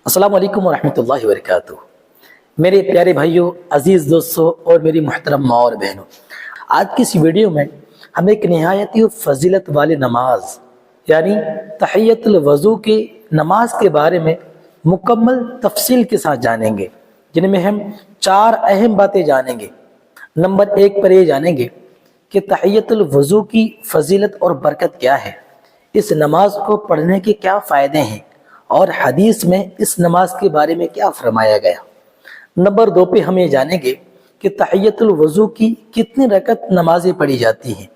السلام علیکم ورحمۃ اللہ وبرکاتہ۔ میرے پیارے بھائیوں، عزیز دوستوں اور میری محترم ماں اور بہنوں، آج کی اس ویڈیو میں ہم ایک نہایت ہی فضیلت والی نماز یعنی تحیۃ الوضو کی نماز کے بارے میں مکمل تفصیل کے ساتھ جانیں گے، جن میں ہم 4 اہم باتیں جانیں گے۔ نمبر 1 پر یہ جانیں گے کہ تحیۃ الوضو کی فضیلت اور برکت کیا ہے، اس نماز کو پڑھنے کے کیا فائدے ہیں، اور حدیث میں اس نماز کے بارے میں کیا فرمایا گیا۔ نمبر 2 پہ ہم یہ جانیں گے کہ تحیۃ الوضو کی کتنی رکعت نمازیں پڑھی جاتی ہیں،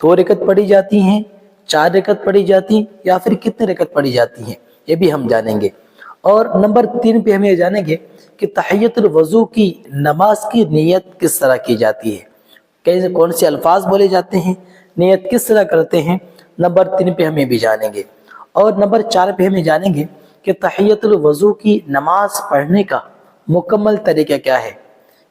2 رکعت پڑھی جاتی ہیں، 4 رکعت پڑھی جاتی ہیں، یا پھر کتنی رکعت پڑھی جاتی ہیں، یہ بھی ہم جانیں گے۔ اور نمبر 3 پہ ہم یہ جانیں گے کہ تحیۃ الوضو کی نماز کی نیت کس طرح کی جاتی ہے، کون سے الفاظ بولے جاتے ہیں، نیت کس طرح کرتے ہیں۔ نمبر 3 پہ ہم یہ بھی جانیں گے۔ اور نمبر 4 پہ ہم یہ جانیں گے کہ تحیۃ الوضو کی نماز پڑھنے کا مکمل طریقہ کیا ہے،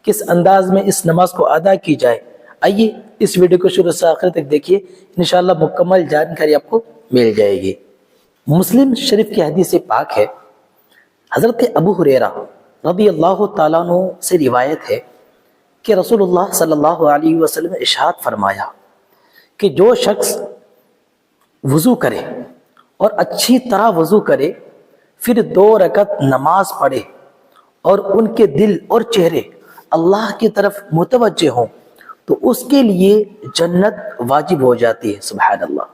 کس انداز میں اس نماز کو ادا کی جائے۔ آئیے اس ویڈیو کو شروع سے آخر تک دیکھیے، انشاءاللہ مکمل جانکاری آپ کو مل جائے گی۔ مسلم شریف کی حدیث پاک ہے، حضرت ابو ہریرہ رضی اللہ تعالیٰ عنہ سے روایت ہے کہ رسول اللہ صلی اللہ علیہ وسلم نے ارشاد فرمایا کہ جو شخص وضو کرے اور اچھی طرح وضو کرے، پھر 2 رکعت نماز پڑھے اور ان کے دل اور چہرے اللہ کی طرف متوجہ ہوں، تو اس کے لیے جنت واجب ہو جاتی ہے۔ سبحان اللہ،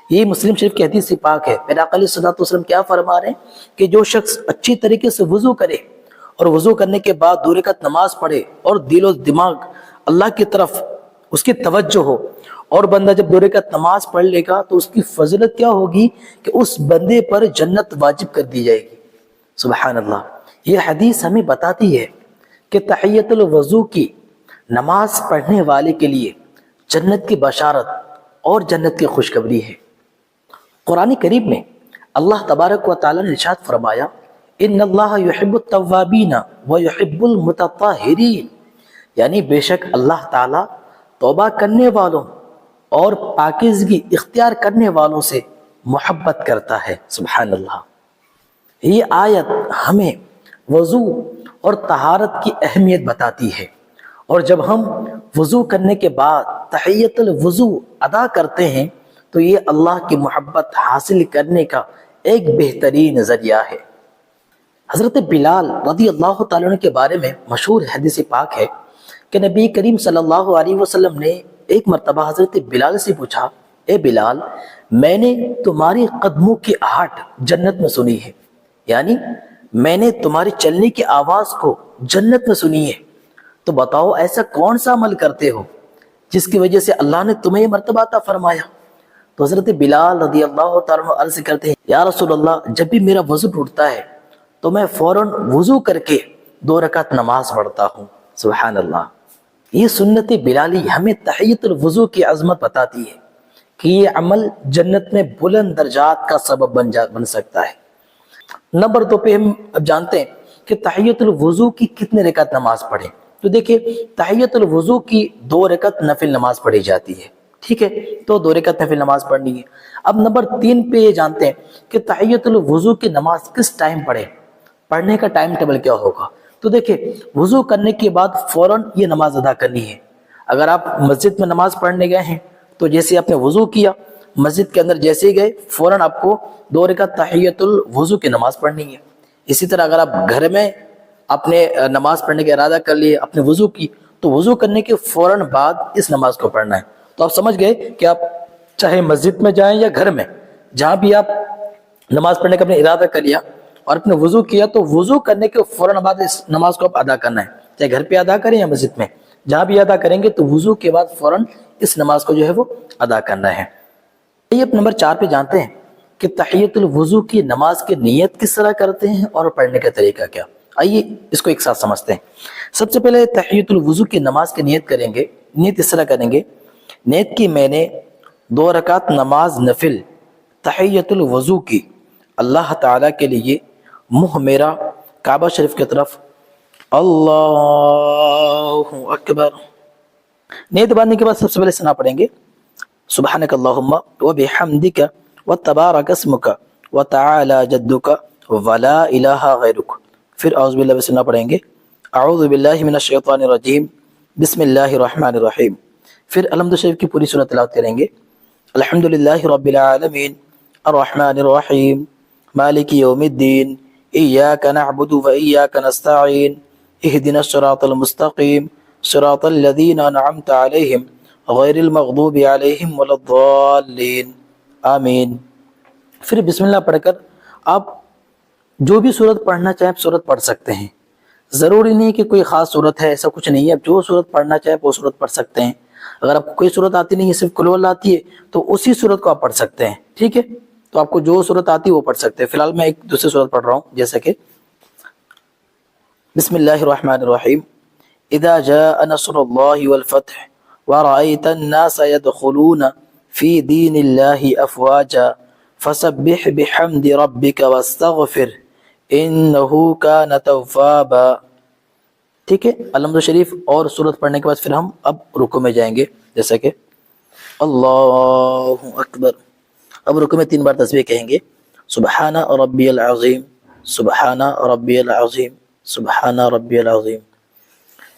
یہ مسلم شریف کی حدیث پاک ہے۔ میرا آقا علیہ الصلوۃ والسلام کیا فرما رہے ہیں کہ جو شخص اچھی طریقے سے وضو کرے اور وضو کرنے کے بعد 2 رکعت نماز پڑھے اور دل و دماغ اللہ کی طرف اس کی توجہ ہو، اور بندہ جب 2 رکعت نماز پڑھ لے گا تو اس کی فضیلت کیا ہوگی کہ اس بندے پر جنت واجب کر دی جائے گی۔ سبحان اللہ، یہ حدیث ہمیں بتاتی ہے کہ تحیۃ الوضو کی نماز پڑھنے والے کے لیے جنت کی بشارت اور جنت کی خوشخبری ہے۔ قرآن کریم میں اللہ تبارک و تعالی نے ارشاد فرمایا، ان اللہ یحب التوابین ویحب المتطہرین، یعنی بے شک اللہ تعالی توبہ کرنے والوں اور پاکیزگی اختیار کرنے والوں سے محبت کرتا ہے۔ سبحان اللہ، یہ آیت ہمیں وضو اور طہارت کی اہمیت بتاتی ہے، اور جب ہم وضو کرنے کے بعد تحیۃ الوضو ادا کرتے ہیں تو یہ اللہ کی محبت حاصل کرنے کا ایک بہترین ذریعہ ہے۔ حضرت بلال رضی اللہ تعالیٰ عنہ کے بارے میں مشہور حدیث پاک ہے کہ نبی کریم صلی اللہ علیہ وسلم نے ایک مرتبہ حضرت بلال سے پوچھا، اے بلال، میں نے تمہاری قدموں کی آہٹ جنت میں سنی ہے، یعنی میں نے تمہاری چلنے کی آواز کو جنت میں سنی ہے، تو بتاؤ ایسا کون سا عمل کرتے ہو جس کی وجہ سے اللہ نے تمہیں یہ مرتبہ عطا فرمایا۔ تو حضرت بلال رضی اللہ تعالیٰ عنہ عرض کرتے ہیں، یا رسول اللہ، جب بھی میرا وضو ٹوٹتا ہے تو میں فوراً وضو کر کے 2 رکعت نماز پڑھتا ہوں۔ سبحان اللہ، یہ سنت بلالی ہمیں تحیۃ الوضو کی عظمت بتاتی ہے کہ یہ عمل جنت میں بلند درجات کا سبب بن سکتا ہے۔ نمبر 2 پہ ہم اب جانتے ہیں کہ تحیۃ الوضو کی کتنے رکعت نماز پڑھیں۔ تو دیکھیں، تحیۃ الوضو کی 2 رکعت نفل نماز پڑھی جاتی ہے، ٹھیک ہے، تو 2 رکعت نفل نماز پڑھنی ہے۔ اب نمبر 3 پہ یہ جانتے ہیں کہ تحیۃ الوضو کی نماز کس ٹائم پڑھیں، پڑھنے کا ٹائم ٹیبل کیا ہوگا۔ تو دیکھیں، وضو کرنے کے بعد فوراً یہ نماز ادا کرنی ہے۔ اگر آپ مسجد میں نماز پڑھنے گئے ہیں تو جیسے آپ نے وضو کیا، مسجد کے اندر جیسے ہی گئے فوراً آپ کو 2 رکعت تحیۃ الوضو کی نماز پڑھنی ہے۔ اسی طرح اگر آپ گھر میں اپنے نماز پڑھنے کا ارادہ کر لیے، اپنے وضو کی، تو وضو کرنے کے فوراً بعد اس نماز کو پڑھنا ہے۔ تو آپ سمجھ گئے کہ آپ چاہے مسجد میں جائیں یا گھر میں، جہاں بھی آپ نماز پڑھنے کا اپنے ارادہ کر لیا اور اپنے وضو کیا، تو وضو کرنے کے فوراً بعد اس نماز کو آپ ادا کرنا ہے، چاہے گھر پہ ادا کریں یا مسجد میں، جہاں بھی ادا کریں گے تو وضو کے بعد فوراً اس نماز کو جو ہے وہ ادا کرنا ہے۔ یہ نمبر 4 پہ جانتے ہیں کہ تحیۃ الوضو کی نماز کی نیت کس طرح کرتے ہیں اور پڑھنے کا طریقہ کیا۔ آئیے اس کو ایک ساتھ سمجھتے ہیں۔ سب سے پہلے تحیۃ الوضو کی نماز کی نیت کریں گے۔ نیت اس طرح کریں گے، نیت کی میں نے 2 رکعت نماز نفل تحیۃ الوضو کی اللہ تعالیٰ کے لیے، منہ میرا کعبہ شریف کی طرف، اللہ اکبر۔ نیت باندھنے کے بعد سب سے پہلے ثنا پڑھیں گے، سبحانک اللہم وبحمدک وتبارک اسمک وتعالی جدک ولا الہ غیرک. پھر اعوذ باللہ بسم اللہ پڑھیں گے. اعوذ باللہ من الشیطان الرجیم بسم اللہ الرحمن الرحیم. پھر الحمد شریف کی پوری سورت تلاوت کریں گے. الحمد للہ رب العالمین الرحمن الرحیم مالک یوم الدین ایاک نعبد و ایاک نستعین اہدنا الصراط المستقیم صراط الذین انعمت علیہم غیر المغضوب علیہم ولا الضالین آمین. پھر بسم اللہ پڑھ کر آپ جو بھی صورت پڑھنا چاہیں صورت پڑھ سکتے ہیں. ضروری نہیں کہ کوئی خاص صورت ہے، ایسا کچھ نہیں ہے. آپ جو صورت پڑھنا چاہیں وہ صورت پڑھ سکتے ہیں. اگر آپ کو کوئی صورت آتی نہیں ہے، صرف قل اللہ آتی ہے، تو اسی صورت کو آپ پڑھ سکتے ہیں. ٹھیک ہے، تو آپ کو جو صورت آتی ہے وہ پڑھ سکتے ہیں. فی الحال میں ایک دوسری صورت پڑھ رہا ہوں، جیسا کہ بسم اللہ الرحمن الرحیم اذا جاء نصر اللہ والفتح ورأيت الناس يدخلون في دين الله افواجا فسبح بحمد ربك واستغفر انه كان توابا. ٹھیک ہے، الحمد شریف اور سورت پڑھنے کے بعد پھر ہم اب رکوع میں جائیں گے، جیسا کہ اللہ اکبر. اب رکوع میں 3 بار تسبیح کہیں گے. سبحان ربی العظیم سبحان ربی العظیم سبحان ربی العظیم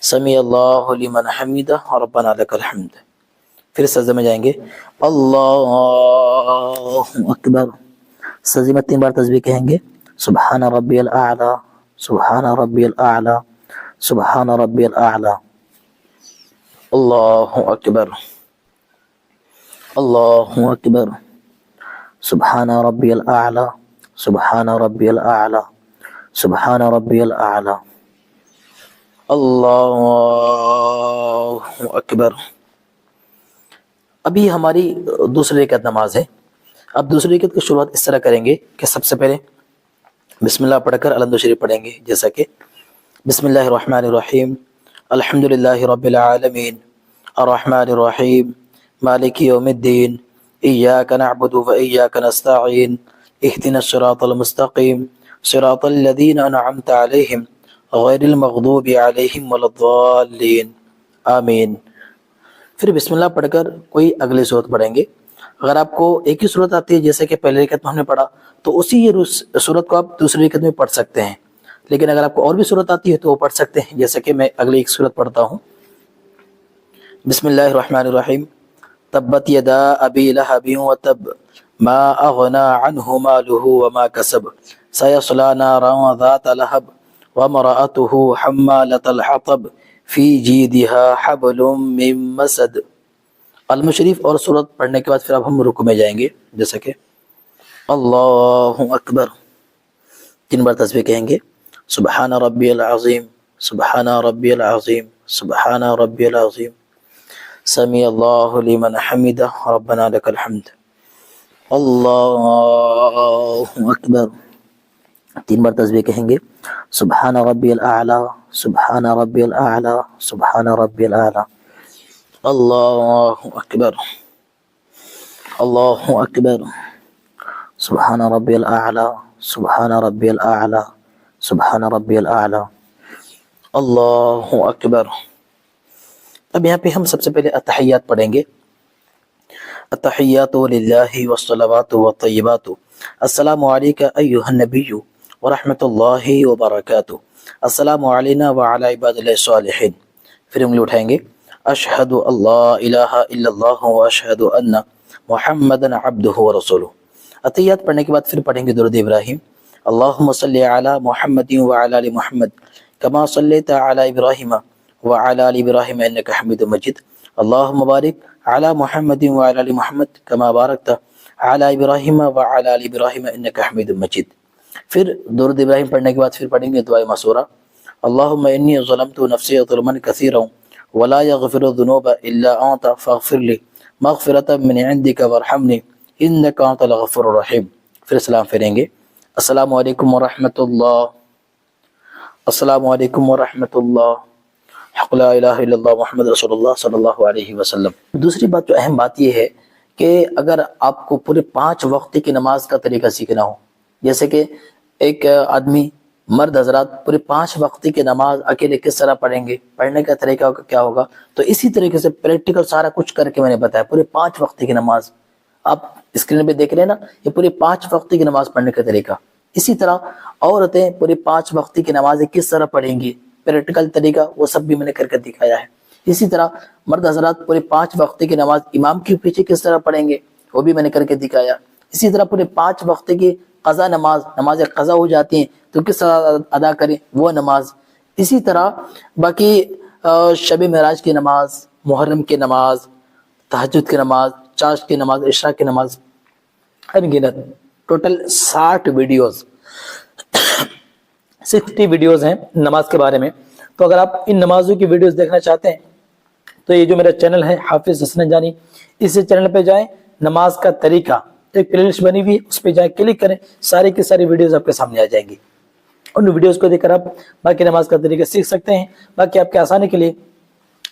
سمیع اللہ لمن حمیدہ ربنا لک الحمد. پھر سجدے میں جائیں گے. اللہ اکبر. سجدے میں 3 بار تسبیح کہیں گے. سبحان ربی الاعلی سبحان ربی الاعلی سبحان ربی الاعلی. اللہ اکبر اللہ اکبر. سبحان ربی الاعلی سبحان ربی الاعلی سبحان ربی الاعلی. اللہ اکبر. ابھی ہماری دوسری رکعت نماز ہے. اب دوسری رکعت کی شروعات اس طرح کریں گے کہ سب سے پہلے بسم اللہ پڑھ کر الحمد شریف پڑھیں گے، جیسا کہ بسم اللہ الرحمن الرحیم الحمد للہ رب العالمین الرحمن الرحیم مالک یوم الدین ایاک نعبد و ایاک نستعین اہدنا الصراط المستقیم صراط الذین انعمت علیہم غیر المغضوب علیہم ولا الضالین آمین. پھر بسم اللہ پڑھ کر کوئی اگلی صورت پڑھیں گے. اگر آپ کو ایک ہی صورت آتی ہے، جیسے کہ پہلے رکعت میں ہم نے پڑھا، تو اسی صورت کو آپ دوسری رکعت میں پڑھ سکتے ہیں. لیکن اگر آپ کو اور بھی صورت آتی ہے تو وہ پڑھ سکتے ہیں، جیسے کہ میں اگلی ایک صورت پڑھتا ہوں. بسم اللہ الرحمن الرحیم تبت یدا ابی لہب وتب ما اغنى عنه ماله وما كسب سيصلى نارا ذات لهب وامرأته حمالة الحطب في جيدها حبل من مسد. الحمد شریف اور سورت پڑھنے کے بعد پھر اب ہم رکوع میں جائیں گے، جیسا کہ اللہ اکبر. 3 بار تسبیح کہیں گے. سبحان ربی العظیم سبحان ربی العظیم سبحان ربی العظیم سمیع اللہ لمن حمیدہ ربنا لک الحمد. اللہ اکبر. 3 بار تسبیح کہیں گے. سبحان ربی الاعلی سبحان ربی الاعلی سبحان ربی الاعلی. اللہ اکبر اللہ اکبر. سبحان ربی الاعلی سبحان ربی الاعلی سبحان ربی الاعلی. اللہ اکبر. اب یہاں پہ ہم سب سے پہلے التحیات پڑھیں گے. التحیات للہ والصلوات والطیبات السلام علیک ایہا النبی ورحمۃ اللہ وبرکاتہ السلام علینا وعلی عباد اللہ الصالحین. پھر انگلی اٹھائیں گے. اشہد اللہ الہ الا اللہ واشہد ان محمدا عبدہ ورسولہ. التحیات پڑھنے کے بعد پھر پڑھیں گے درود ابراہیم. اللہم صلی علی محمد وعلی آل محمد کما صلیت علی ابراہیم وعلی آل ابراہیم انک حمید مجید. اللہم بارک علی محمد وعلی آل محمد کما بارکت علی ابراہیم وعلی آل ابراہیم انک حمید مجید. پھر درود ابراہیم پڑھنے کے بعد پھر پڑھیں گے دعائے مسورہ. اللہم انی ظلمت نفسی ظلما کثیرا ولا یغفر الذنوب الا انت فاغفر لی مغفرۃ من عندک وارحمنی انک انت الغفور الرحیم. پھر سلام پھیریں گے. السلام علیکم ورحمۃ اللہ السلام علیکم ورحمۃ اللہ حق لا الہ الا اللہ محمد رسول اللہ صلی اللہ علیہ وسلم. دوسری بات جو اہم بات یہ ہے کہ اگر آپ کو پورے 5 وقت کی نماز کا طریقہ سیکھنا ہو، جیسے کہ ایک آدمی مرد حضرات پورے 5 وقت کی نماز اکیلے کس طرح پڑھیں گے، پڑھنے کا طریقہ کیا ہوگا، تو اسی طریقے سے پریکٹیکل سارا کچھ کر کے میں نے بتایا. پورے 5 وقت کی نماز آپ اسکرین پہ دیکھ رہے ہیں نا، یہ پورے 5 وقت کی نماز پڑھنے کا طریقہ. اسی طرح عورتیں پوری 5 وقت کی نمازیں کس طرح پڑھیں گی، پریکٹیکل طریقہ وہ سب بھی میں نے کر کے دکھایا ہے۔ اسی طرح مرد حضرات پوری 5 وقت کی نماز امام کے پیچھے کس طرح پڑھیں گے وہ بھی میں نے کر کے دکھایا۔ اسی طرح پورے 5 وقت کی قضا نماز قضا ہو جاتی ہیں تو کس طرح ادا کریں وہ نماز۔ اسی طرح باقی شب معراج کی نماز، محرم کی نماز، تہجد کی نماز، چاشت کی نماز، عشاء کی نماز، ان گنت ٹوٹل 60 ویڈیوز 60 ویڈیوز ہیں نماز کے بارے میں۔ تو اگر آپ ان نمازوں کی ویڈیوز دیکھنا چاہتے ہیں تو یہ جو میرا چینل ہے حافظ حسن جانی، اس چینل پہ جائیں، نماز کا طریقہ ایک پلے لسٹ بنی ہوئی ہے، اس پہ جائیں کلک کریں، ساری کی ساری ویڈیوز آپ کے سامنے آ جائیں گی۔ ان ویڈیوز کو دیکھ کر آپ باقی نماز کا طریقہ سیکھ سکتے ہیں۔ باقی آپ کے آسانی کے لیے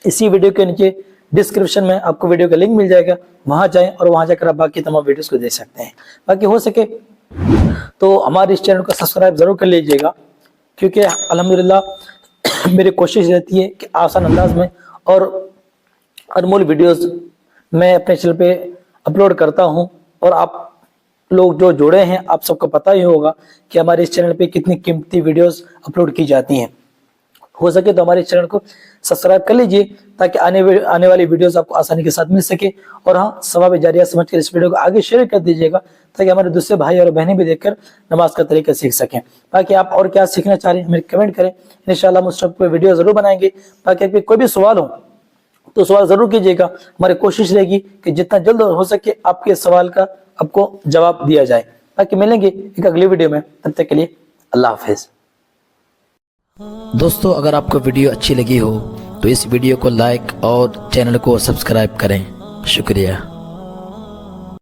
اسی ویڈیو کے نیچے ڈسکرپشن میں آپ کو ویڈیو کا لنک مل جائے گا، وہاں جائیں اور وہاں جا کر آپ باقی تمام ویڈیوز کو دیکھ سکتے ہیں۔ باقی ہو سکے تو ہمارے اس چینل کو سبسکرائب ضرور کر لیجئے گا، کیونکہ الحمدللہ میری کوشش رہتی ہے کہ آسان انداز میں اور انمول ویڈیوز میں اپنے چینل پہ اپلوڈ کرتا ہوں، اور آپ لوگ جو جڑے ہیں آپ سب کو پتہ ہی ہوگا کہ ہمارے اس چینل پہ کتنی قیمتی ویڈیوز اپلوڈ کی جاتی ہیں۔ ہو سکے تو ہمارے چینل کو سبسکرائب کر لیجئے تاکہ آنے والی ویڈیوز آپ کو آسانی کے ساتھ مل سکے، اور ہاں ثواب جاریہ سمجھ کر اس ویڈیو کو آگے شیئر کر دیجئے گا تاکہ ہمارے دوسرے بھائی اور بہنیں بھی دیکھ کر نماز کا طریقہ سیکھ سکیں۔ باقی آپ اور کیا سیکھنا چاہ رہے ہیں ہمیں کمنٹ کریں، انشاءاللہ ہم اس پہ ویڈیو ضرور بنائیں گے۔ باقی اگر کوئی بھی سوال ہو تو سوال ضرور کیجئے گا، ہماری کوشش رہے گی کہ جتنا جلد ہو سکے آپ کے سوال کا آپ کو جواب دیا جائے۔ باقی ملیں گے ایک اگلی ویڈیو میں، تب تک کے لیے اللہ حافظ۔ دوستو اگر آپ کو ویڈیو اچھی لگی ہو تو اس ویڈیو کو لائک اور چینل کو سبسکرائب کریں، شکریہ۔